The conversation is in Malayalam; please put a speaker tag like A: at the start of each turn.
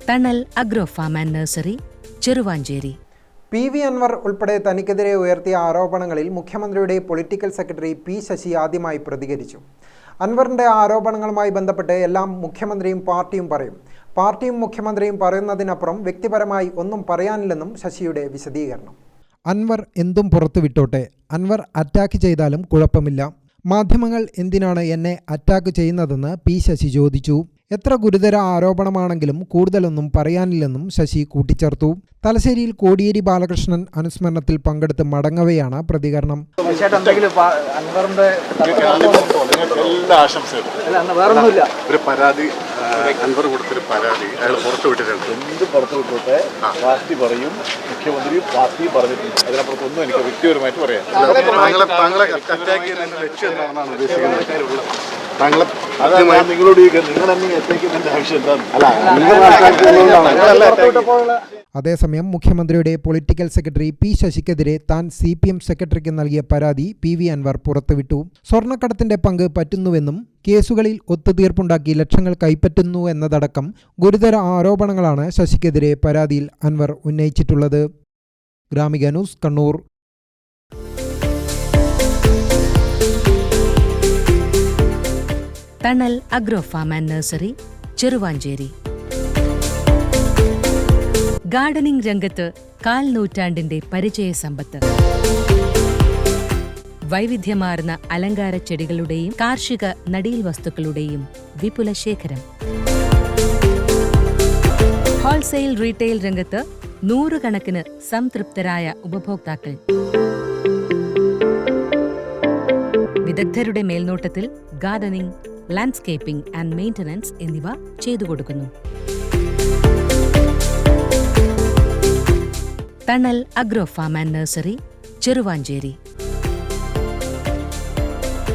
A: തണൽ Agro Farm and Nursery, Cheruvancheri.
B: PV Anvar ഉൾപ്പെടെ തനിക്കെതിരെ ഉയർത്തിയ ആരോപണങ്ങളിൽ മുഖ്യമന്ത്രിയുടെ പൊളിറ്റിക്കൽ സെക്രട്ടറി P. ശശി ആദ്യമായി പ്രതികരിച്ചു. അൻവറിന്റെ ആരോപണങ്ങളുമായി ബന്ധപ്പെട്ട് എല്ലാം മുഖ്യമന്ത്രിയും പാർട്ടിയും പറയും. പാർട്ടിയും മുഖ്യമന്ത്രിയും പറയുന്നതിനപ്പുറം വ്യക്തിപരമായി ഒന്നും പറയാനില്ലെന്നും ശശിയുടെ വിശദീകരണം. അൻവർ എന്തും പുറത്തുവിട്ടോട്ടെ, അൻവർ അറ്റാക്ക് ചെയ്താലും കുഴപ്പമില്ല. മാധ്യമങ്ങൾ എന്തിനാണ് എന്നെ അറ്റാക്ക് ചെയ്യുന്നതെന്ന് P. ശശി ചോദിച്ചു. എത്ര ഗുരുതര ആരോപണമാണെങ്കിലും കൂടുതലൊന്നും പറയാനില്ലെന്നും ശശി കൂട്ടിച്ചേർത്തു. തലശ്ശേരിയിൽ കോടിയേരി ബാലകൃഷ്ണൻ അനുസ്മരണത്തിൽ പങ്കെടുത്ത് മടങ്ങവെയാണ് പ്രതികരണം.
C: ഒരു പരാതി അൻവർ കൊടുത്തൊരു പരാതി അയാൾ പുറത്തുവിട്ടിട്ടുണ്ട്. എന്ത് പുറത്തുവിട്ടോട്ടെ, പാർട്ടി പറയും, മുഖ്യമന്ത്രി പാർട്ടി പറഞ്ഞിട്ടുണ്ട്. അതിനപ്പുറത്തൊന്നും എനിക്ക് വ്യക്തിപരമായിട്ട് പറയാം. താങ്കളെ അറ്റാക്ക് ചെയ്യുന്നതിന്റെ ലക്ഷ്യം എന്താണെന്നാണ് ഉദ്ദേശിക്കുന്നത്? താങ്കളെ നിങ്ങളോട്
B: അതേസമയം മുഖ്യമന്ത്രിയുടെ പൊളിറ്റിക്കൽ സെക്രട്ടറി P. ശശിക്കെതിരെ താൻ CPM സെക്രട്ടറിക്ക് നൽകിയ പരാതി PV അൻവർ പുറത്തുവിട്ടു. സ്വർണ്ണക്കടത്തിന്റെ പങ്ക് പറ്റുന്നുവെന്നും കേസുകളിൽ ഒത്തുതീർപ്പുണ്ടാക്കി ലക്ഷങ്ങൾ കൈപ്പറ്റുന്നു എന്നതടക്കം ഗുരുതര ആരോപണങ്ങളാണ് ശശിക്കെതിരെ പരാതിയിൽ അൻവർ ഉന്നയിച്ചിട്ടുള്ളത്. Gramika News, Kannur.
A: Thanal Agro Farm and Nursery, Cheruvancheri. Gardening രംഗത്ത് 1/4 നൂറ്റാണ്ടിന്റെ പരിചയസമ്പത്ത്. വൈവിധ്യമാർന്ന അലങ്കാര ചെടികളുടെയും കാർഷിക നടീൽ വസ്തുക്കളുടെയും വിപുല ശേഖരം. ഹോൾസെയിൽ റീറ്റെയിൽ രംഗത്ത് 100 കണക്കിന് സംതൃപ്തരായ ഉപഭോക്താക്കൾ. വിദഗ്ധരുടെ മേൽനോട്ടത്തിൽ ഗാർഡനിംഗ്, ലാൻഡ്സ്കേപ്പിംഗ് ആൻഡ് മെയിന്റനൻസ് എന്നിവ ചെയ്തു കൊടുക്കുന്നു. Thanal Agro Farm and Nursery, Cheruvanchery.